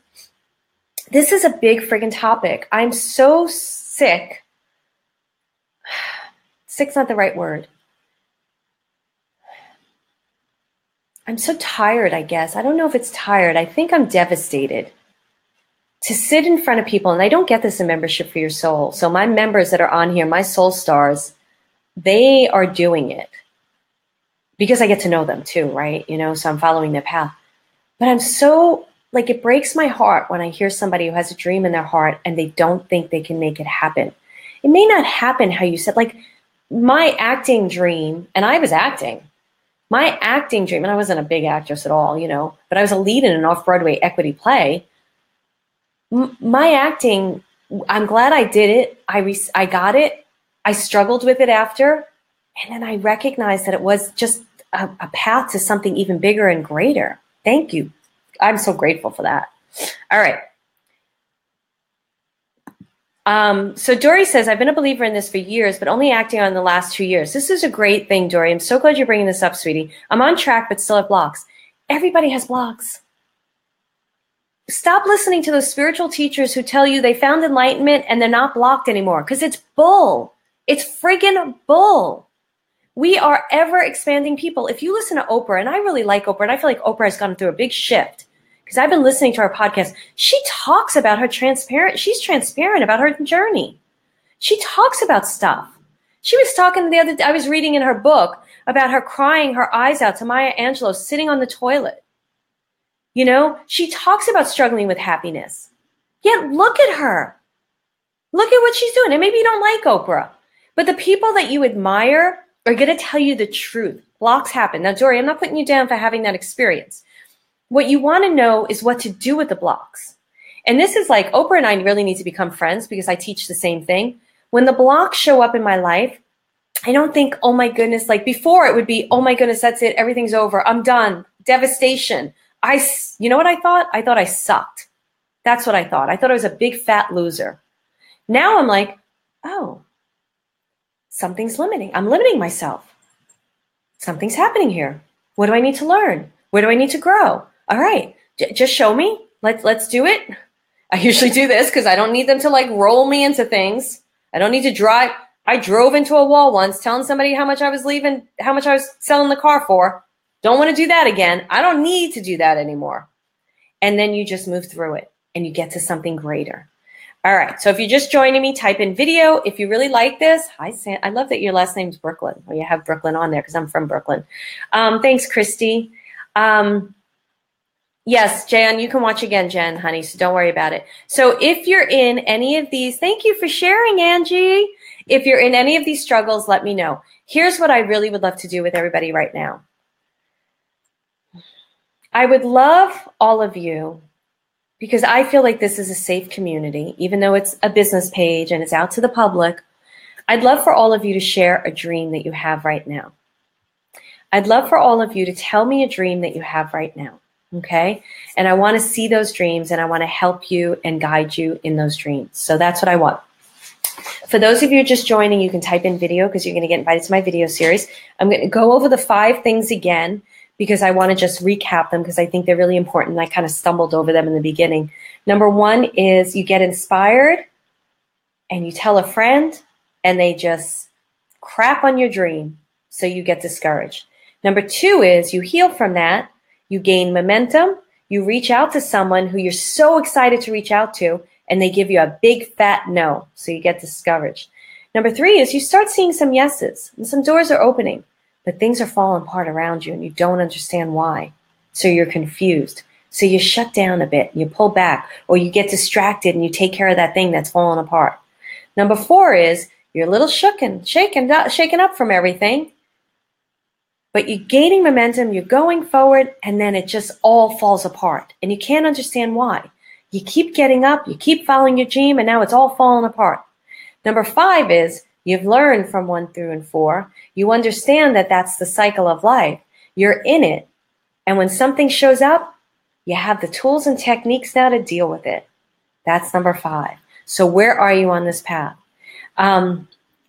this is a big friggin' topic. I'm so sick. Sick's not the right word. I'm so tired, I guess. I don't know if it's tired. I think I'm devastated to sit in front of people, and I don't get this in Membership for Your Soul. So my members that are on here, my soul stars, they are doing it because I get to know them too, right? You know, so I'm following their path. But I'm so, like, it breaks my heart when I hear somebody who has a dream in their heart and they don't think they can make it happen. It may not happen how you said, like my acting dream, and I was acting. My acting dream, and I wasn't a big actress at all, you know, but I was a lead in an off-Broadway equity play. My acting, I'm glad I did it. I got it. I struggled with it after. And then I recognized that it was just a path to something even bigger and greater. Thank you. I'm so grateful for that. All right. So Dory says, I've been a believer in this for years, but only acting on the last 2 years. This is a great thing, Dory. I'm so glad you're bringing this up, sweetie. I'm on track, but still have blocks. Everybody has blocks. Stop listening to those spiritual teachers who tell you they found enlightenment and they're not blocked anymore, because it's bull. It's friggin' bull. We are ever expanding people. If you listen to Oprah, and I really like Oprah, and I feel like Oprah has gone through a big shift because I've been listening to her podcast. She talks about her she's transparent about her journey. She talks about stuff. She was talking the other day, I was reading in her book about her crying her eyes out to Maya Angelou sitting on the toilet. You know, she talks about struggling with happiness. Yet look at her. Look at what she's doing. And maybe you don't like Oprah, but the people that you admire are going to tell you the truth. Blocks happen. Now, Dory, I'm not putting you down for having that experience. What you want to know is what to do with the blocks. And this is like, Oprah and I really need to become friends because I teach the same thing. When the blocks show up in my life, I don't think, oh my goodness, like before it would be, oh my goodness, that's it. Everything's over. I'm done. Devastation. You know what I thought? I thought I sucked. That's what I thought. I thought I was a big fat loser. Now I'm like, oh, something's limiting. I'm limiting myself. Something's happening here. What do I need to learn? Where do I need to grow? All right, just show me. Let's do it. I usually do this because I don't need them to like roll me into things. I don't need to drive. I drove into a wall once telling somebody how much I was selling the car for. Don't want to do that again. I don't need to do that anymore. And then you just move through it and you get to something greater. All right. So if you're just joining me, type in video. If you really like this, hi, Sam. I love that your last name's Brooklyn. Well, you have Brooklyn on there because I'm from Brooklyn. Thanks, Christy. Yes, Jen, you can watch again, Jen, honey. So don't worry about it. So if you're in any of these, thank you for sharing, Angie. If you're in any of these struggles, let me know. Here's what I really would love to do with everybody right now. I would love all of you, because I feel like this is a safe community, even though it's a business page and it's out to the public. I'd love for all of you to share a dream that you have right now. I'd love for all of you to tell me a dream that you have right now, okay? And I want to see those dreams, and I want to help you and guide you in those dreams. So that's what I want. For those of you just joining, you can type in video because you're going to get invited to my video series. I'm going to go over the 5 things again, because I want to just recap them because I think they're really important. I kind of stumbled over them in the beginning. Number one is you get inspired and you tell a friend and they just crap on your dream, so you get discouraged. Number two is you heal from that, you gain momentum, you reach out to someone who you're so excited to reach out to, and they give you a big fat no, so you get discouraged. Number three is you start seeing some yeses, and some doors are opening, but things are falling apart around you, and you don't understand why, so you're confused. So you shut down a bit, and you pull back, or you get distracted, and you take care of that thing that's falling apart. Number four is you're a little shaken up from everything, but you're gaining momentum, you're going forward, and then it just all falls apart, and you can't understand why. You keep getting up, you keep following your dream, and now it's all falling apart. Number five is you've learned from 1 through 4. You understand that that's the cycle of life. You're in it, and when something shows up, you have the tools and techniques now to deal with it. That's number 5. So where are you on this path?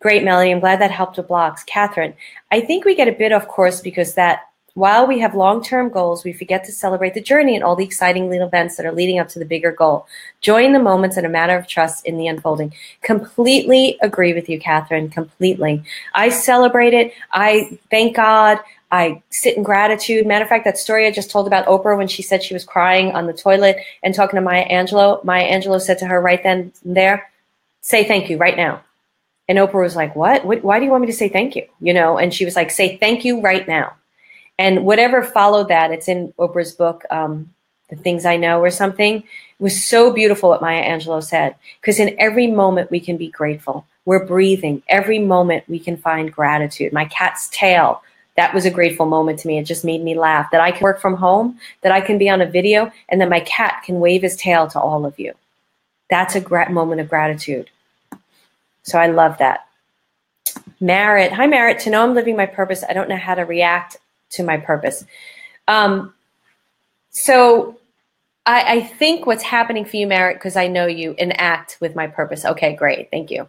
Great, Melody. I'm glad that helped with blocks. Catherine, I think we get a bit off course because that while we have long-term goals, we forget to celebrate the journey and all the exciting little events that are leading up to the bigger goal. Join the moments and a matter of trust in the unfolding. Completely agree with you, Catherine, completely. I celebrate it. I thank God. I sit in gratitude. Matter of fact, that story I just told about Oprah when she said she was crying on the toilet and talking to Maya Angelou said to her right then and there, say thank you right now. And Oprah was like, what? Why do you want me to say thank you? You know, and she was like, say thank you right now. And whatever followed that, it's in Oprah's book, The Things I Know or something. It was so beautiful what Maya Angelou said, because in every moment we can be grateful. We're breathing. Every moment we can find gratitude. My cat's tail, that was a grateful moment to me. It just made me laugh. That I can work from home, that I can be on a video, and that my cat can wave his tail to all of you. That's a moment of gratitude. So I love that. Merritt. Hi, Merritt. To know I'm living my purpose, I don't know how to react to my purpose. So I think what's happening for you, Merritt, because I know you, enact with my purpose. Okay, great. Thank you.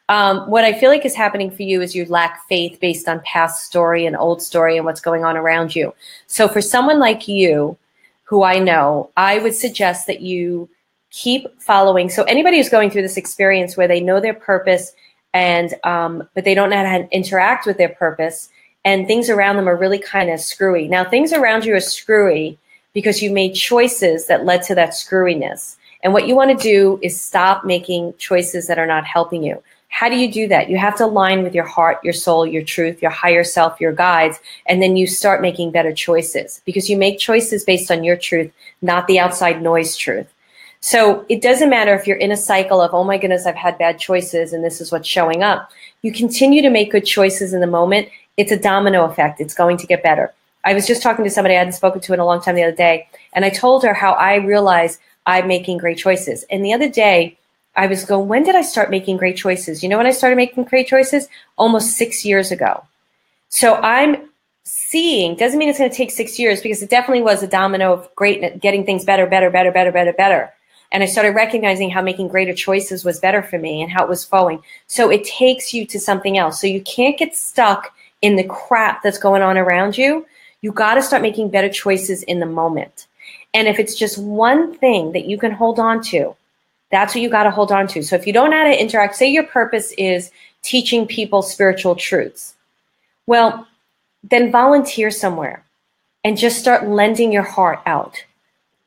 What I feel like is happening for you is you lack faith based on past story and old story and what's going on around you. So for someone like you, who I know, I would suggest that you keep following. So anybody who's going through this experience where they know their purpose and but they don't know how to interact with their purpose, and things around them are really kind of screwy. Now, things around you are screwy because you made choices that led to that screwiness. And what you want to do is stop making choices that are not helping you. How do you do that? You have to align with your heart, your soul, your truth, your higher self, your guides, and then you start making better choices because you make choices based on your truth, not the outside noise truth. So it doesn't matter if you're in a cycle of, oh my goodness, I've had bad choices and this is what's showing up. You continue to make good choices in the moment. It's a domino effect. It's going to get better. I was just talking to somebody I hadn't spoken to in a long time the other day, and I told her how I realized I'm making great choices. And the other day, I was going, when did I start making great choices? You know when I started making great choices? Almost 6 years ago. So I'm seeing, doesn't mean it's going to take 6 years because it definitely was a domino of great, getting things better. And I started recognizing how making greater choices was better for me and how it was flowing. So it takes you to something else. So you can't get stuck in the crap that's going on around you. You got to start making better choices in the moment. And if it's just one thing that you can hold on to, that's what you got to hold on to. So if you don't know how to interact, say your purpose is teaching people spiritual truths. Well, then volunteer somewhere and just start lending your heart out.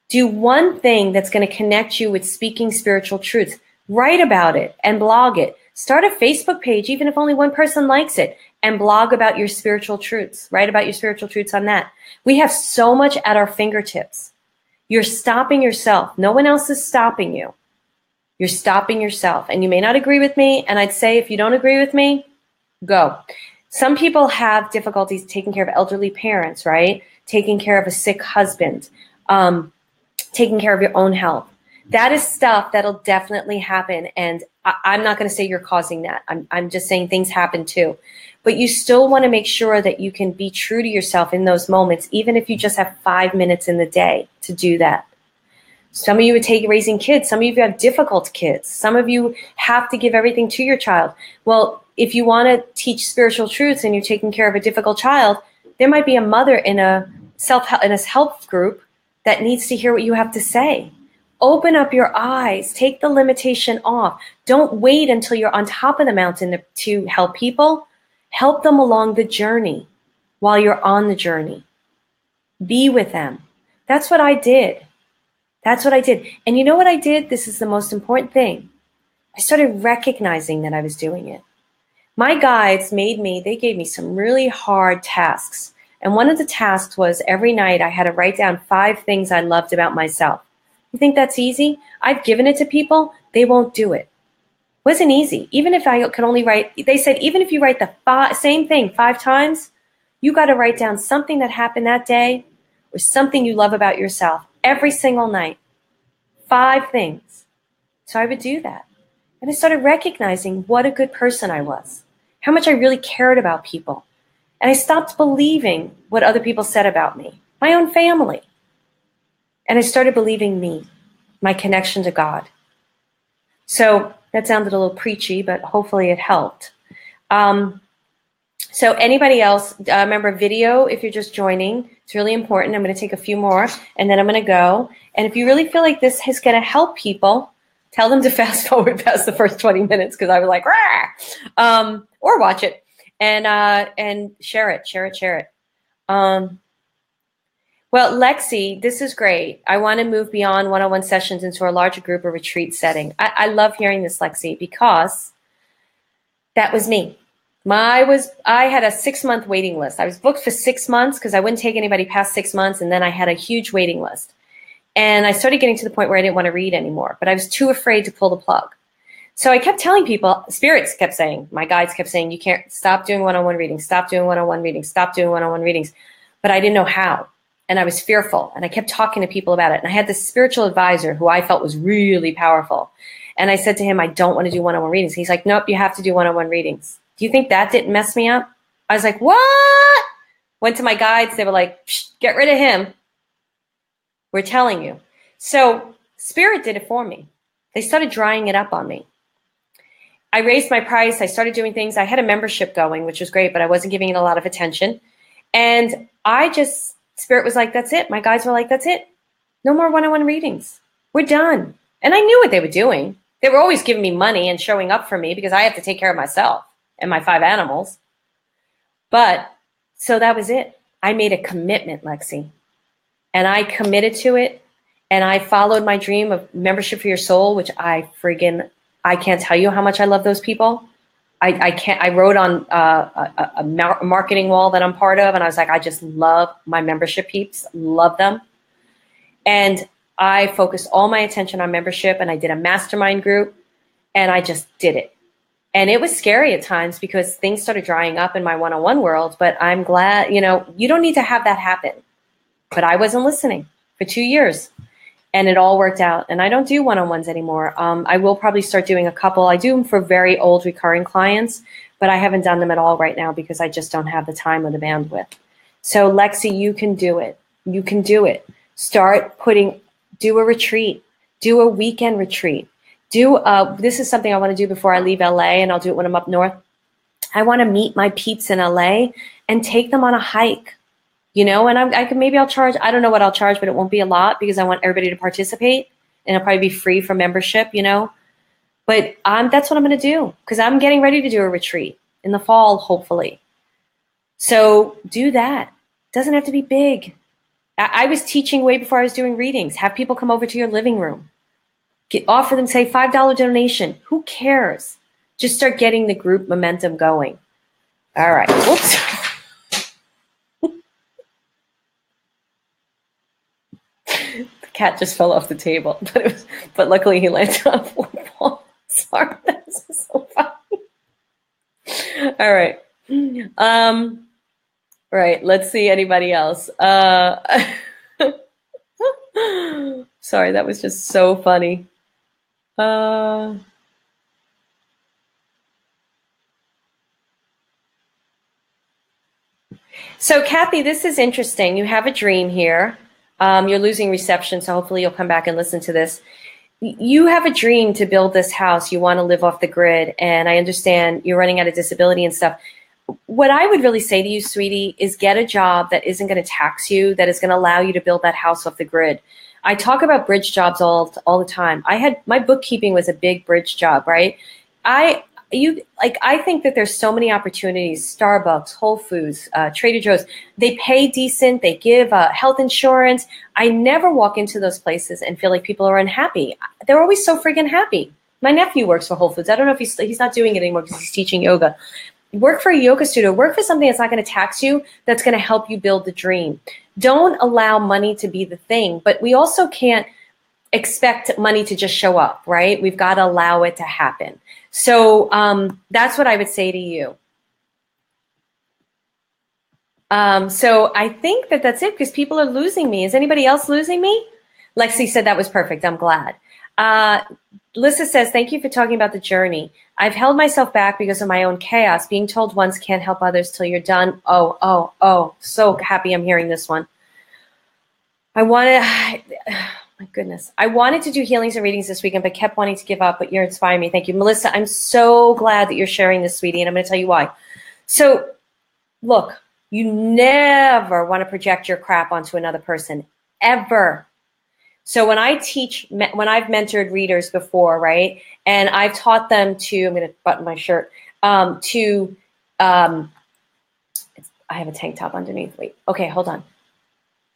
Do one thing that's going to connect you with speaking spiritual truths. Write about it and blog it. Start a Facebook page, even if only one person likes it, and blog about your spiritual truths. Write about your spiritual truths on that. We have so much at our fingertips. You're stopping yourself. No one else is stopping you. You're stopping yourself. And you may not agree with me. And I'd say if you don't agree with me, go. Some people have difficulties taking care of elderly parents, right? Taking care of a sick husband. Taking care of your own health. That is stuff that'll definitely happen. And I'm not going to say you're causing that. I'm just saying things happen too. But you still want to make sure that you can be true to yourself in those moments, even if you just have 5 minutes in the day to do that. Some of you would take raising kids. Some of you have difficult kids. Some of you have to give everything to your child. Well, if you want to teach spiritual truths and you're taking care of a difficult child, there might be a mother in a in a health group that needs to hear what you have to say. Open up your eyes. Take the limitation off. Don't wait until you're on top of the mountain to help people. Help them along the journey while you're on the journey. Be with them. That's what I did. That's what I did. And you know what I did? This is the most important thing. I started recognizing that I was doing it. My guides they gave me some really hard tasks. And one of the tasks was every night I had to write down 5 things I loved about myself. You think that's easy? I've given it to people. They won't do it. It wasn't easy. Even if I could only write, they said, even if you write the same thing 5 times, you got to write down something that happened that day or something you love about yourself every single night. 5 things. So I would do that. And I started recognizing what a good person I was, how much I really cared about people. And I stopped believing what other people said about me, my own family. And I started believing me, my connection to God. So that sounded a little preachy, but hopefully it helped. So anybody else, remember video, if you're just joining, it's really important. I'm going to take a few more and then I'm going to go. And if you really feel like this is going to help people, tell them to fast forward past the first 20 minutes because I was like, rah! Or watch it and share it. Well, Lexi, this is great. I want to move beyond one-on-one sessions into a larger group or retreat setting. I love hearing this, Lexi, because that was me. I had a 6-month waiting list. I was booked for 6 months because I wouldn't take anybody past 6 months, and then I had a huge waiting list. And I started getting to the point where I didn't want to read anymore, but I was too afraid to pull the plug. So I kept telling people, spirits kept saying, my guides kept saying, you can't stop doing one-on-one readings, stop doing one-on-one readings, stop doing one-on-one readings. But I didn't know how. And I was fearful. And I kept talking to people about it. And I had this spiritual advisor who I felt was really powerful. And I said to him, I don't want to do one-on-one readings. He's like, nope, you have to do one-on-one readings. Do you think that didn't mess me up? I was like, what? Went to my guides. They were like, get rid of him. We're telling you. So Spirit did it for me. They started drying it up on me. I raised my price. I started doing things. I had a membership going, which was great, but I wasn't giving it a lot of attention. And Spirit was like, that's it. My guides were like, that's it. No more one-on-one readings. We're done. And I knew what they were doing. They were always giving me money and showing up for me because I have to take care of myself and my 5 animals. But so that was it. I made a commitment, Lexi. And I committed to it. And I followed my dream of membership for your soul, which I can't tell you how much I love those people. I wrote on a marketing wall that I'm part of, and I was like, I just love my membership peeps, love them. And I focused all my attention on membership, and I did a mastermind group, and I just did it. And it was scary at times because things started drying up in my one-on-one world, but I'm glad, you don't need to have that happen. But I wasn't listening for 2 years. And it all worked out. And I don't do one-on-ones anymore. I will probably start doing a couple. I do them for very old recurring clients, but I haven't done them at all right now because I just don't have the time or the bandwidth. So Lexi, you can do it. You can do it. Do a retreat. Do a weekend retreat. This is something I want to do before I leave LA, and I'll do it when I'm up north. I want to meet my peeps in LA and take them on a hike. And I'll charge, I don't know what I'll charge, but it won't be a lot because I want everybody to participate and it'll probably be free for membership, but that's what I'm going to do because I'm getting ready to do a retreat in the fall, hopefully. So do that. It doesn't have to be big. I was teaching way before I was doing readings. Have people come over to your living room. Offer them, say, $5 donation. Who cares? Just start getting the group momentum going. All right. Whoops. Cat just fell off the table, but luckily he landed on the wall. Sorry, that's so funny. All right. Right. Let's see anybody else. Sorry, that was just so funny. So Kathy, this is interesting. You have a dream here. You're losing reception, so hopefully you'll come back and listen to this. You have a dream to build this house. You want to live off the grid, and I understand you're running out of disability and stuff. what I would really say to you, sweetie, is get a job that isn't going to tax you, that is going to allow you to build that house off the grid. I talk about bridge jobs all the time. My bookkeeping was a big bridge job, right? I think that there's so many opportunities. Starbucks, Whole Foods, Trader Joe's. They pay decent. They give health insurance. I never walk into those places and feel like people are unhappy. They're always so freaking happy. My nephew works for Whole Foods. I don't know if he's not doing it anymore because he's teaching yoga. Work for a yoga studio. Work for something that's not going to tax you, that's going to help you build the dream. Don't allow money to be the thing, but we also can't expect money to just show up, right? We've got to allow it to happen. So that's what I would say to you. So I think that that's it because people are losing me. Is anybody else losing me? Lexi said that was perfect. I'm glad. Lissa says, thank you for talking about the journey. I've held myself back because of my own chaos. Being told once can't help others till you're done. Oh, so happy I'm hearing this one. My goodness. I wanted to do healings and readings this weekend, but kept wanting to give up, but you're inspiring me. Thank you. Melissa, I'm so glad that you're sharing this, sweetie, and I'm going to tell you why. So look, you never want to project your crap onto another person, ever. So when I've mentored readers before, right, and I've taught them to, I'm going to button my shirt, I have a tank top underneath. Wait, okay, hold on.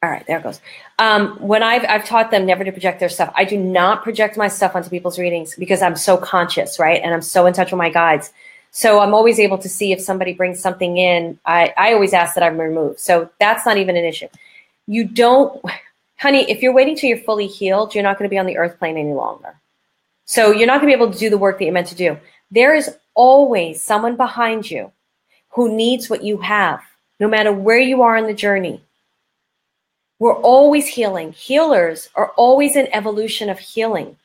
All right, there it goes. When I've taught them never to project their stuff. I do not project my stuff onto people's readings because I'm so conscious, right, and I'm so in touch with my guides. So I'm always able to see if somebody brings something in. I always ask that I'm removed. So that's not even an issue. You don't... Honey, if you're waiting till you're fully healed, you're not going to be on the earth plane any longer. So you're not going to be able to do the work that you're meant to do. There is always someone behind you who needs what you have, no matter where you are in the journey. We're always healing. Healers are always in evolution of healing.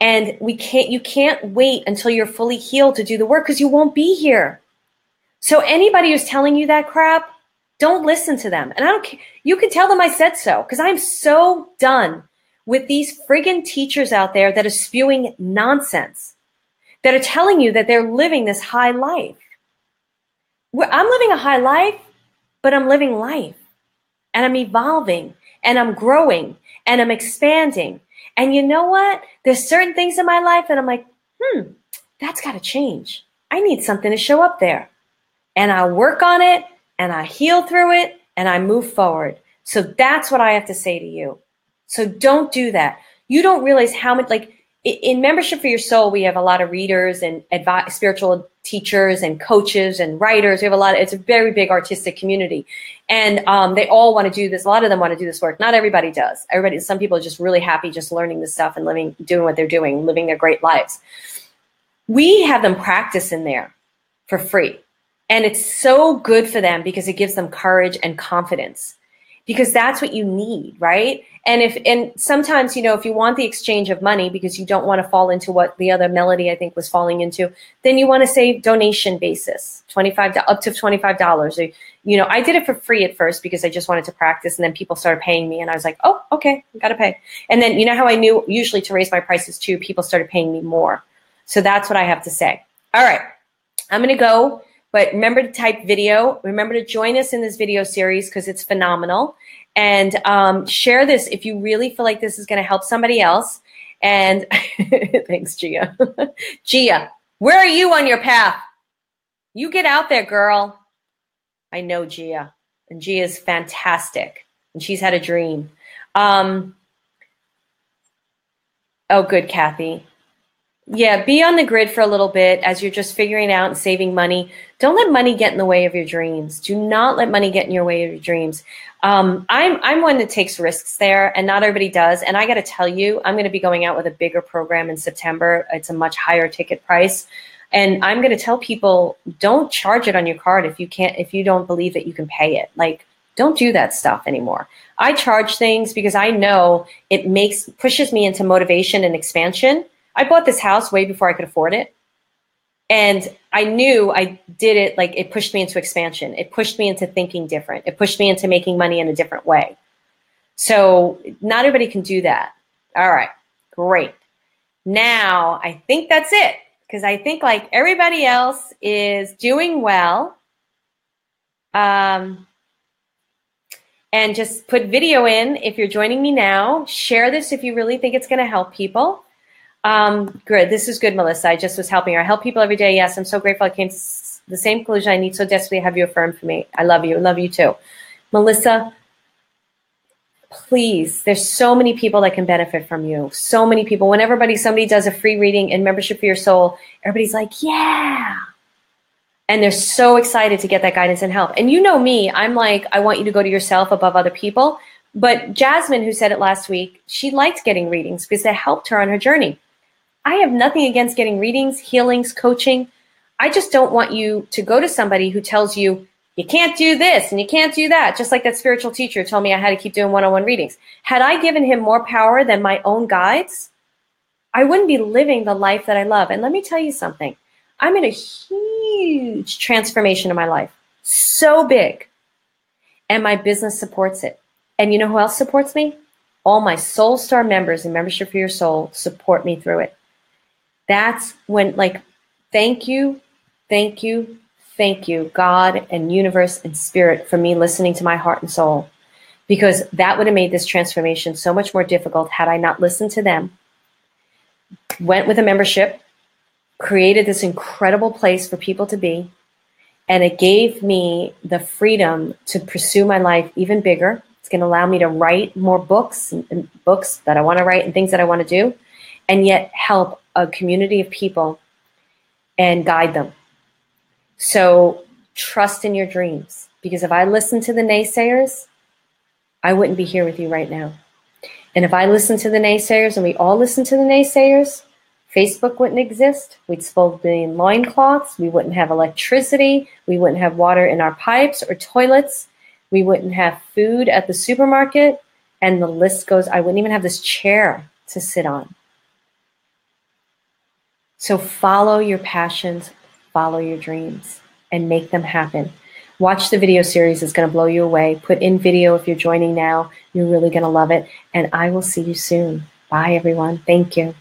And you can't wait until you're fully healed to do the work because you won't be here. So anybody who's telling you that crap, don't listen to them. And I don't care. You can tell them I said so because I'm so done with these friggin' teachers out there that are spewing nonsense, that are telling you that they're living this high life. I'm living a high life, but I'm living life. And I'm evolving. And I'm growing. And I'm expanding. And you know what? There's certain things in my life that I'm like, that's got to change. I need something to show up there. And I work on it. And I heal through it, and I move forward. So that's what I have to say to you. So don't do that. You don't realize how much, like, in Membership for Your Soul, we have a lot of readers and spiritual teachers and coaches and writers. We have it's a very big artistic community. And they all want to do this. A lot of them want to do this work. Not everybody does. Some people are just really happy just learning this stuff and doing what they're doing, living their great lives. We have them practice in there for free. And it's so good for them because it gives them courage and confidence because that's what you need, right? And sometimes, if you want the exchange of money because you don't want to fall into what the other Melody, I think, was falling into, then you want to say donation basis, up to $25. Or, I did it for free at first because I just wanted to practice and then people started paying me and I was like, oh, okay, I got to pay. And then, how I knew usually to raise my prices too, people started paying me more. So that's what I have to say. All right, I'm going to go. But remember to type video. Remember to join us in this video series because it's phenomenal. And share this if you really feel like this is going to help somebody else. And thanks, Gia. Gia, where are you on your path? You get out there, girl. I know Gia. And Gia is fantastic. And she's had a dream. Oh, good, Kathy. Yeah, be on the grid for a little bit as you're just figuring out and saving money. Don't let money get in the way of your dreams. Do not let money get in your way of your dreams. I'm one that takes risks there, and not everybody does. And I got to tell you, I'm going to be going out with a bigger program in September. It's a much higher ticket price. And I'm going to tell people, don't charge it on your card if you don't believe that you can pay it. Like, don't do that stuff anymore. I charge things because I know it pushes me into motivation and expansion. I bought this house way before I could afford it. And I knew I did it, like it pushed me into expansion. It pushed me into thinking different. It pushed me into making money in a different way. So not everybody can do that. All right, great. Now I think that's it. because I think like everybody else is doing well. And just put video in if you're joining me now. Share this if you really think it's going to help people. Good. This is good, Melissa. I just was helping her. I help people every day. Yes, I'm so grateful I came to the same conclusion. I need so desperately to have you affirm for me. I love you. I love you too. Melissa, please, there's so many people that can benefit from you. So many people. When somebody does a free reading and membership for your soul, everybody's like, yeah. And they're so excited to get that guidance and help. And you know me, I'm like, I want you to go to yourself above other people. But Jasmine, who said it last week, she liked getting readings because they helped her on her journey. I have nothing against getting readings, healings, coaching. I just don't want you to go to somebody who tells you, you can't do this and you can't do that. Just like that spiritual teacher told me I had to keep doing one-on-one readings. Had I given him more power than my own guides, I wouldn't be living the life that I love. And let me tell you something. I'm in a huge transformation in my life. So big. And my business supports it. And you know who else supports me? All my Soul Star members and Membership for Your Soul support me through it. That's when, like, thank you, God and universe and spirit, for me listening to my heart and soul. Because that would have made this transformation so much more difficult had I not listened to them, went with a membership, created this incredible place for people to be, and it gave me the freedom to pursue my life even bigger. It's going to allow me to write more books and books that I want to write and things that I want to do, and yet help a community of people and guide them. So trust in your dreams, because if I listened to the naysayers, I wouldn't be here with you right now. And if I listened to the naysayers, and we all listen to the naysayers, Facebook wouldn't exist. We'd still be in loincloths. We wouldn't have electricity. We wouldn't have water in our pipes or toilets. We wouldn't have food at the supermarket. And the list goes, I wouldn't even have this chair to sit on. So follow your passions, follow your dreams, and make them happen. Watch the video series. It's going to blow you away. Put in video if you're joining now. You're really going to love it. And I will see you soon. Bye, everyone. Thank you.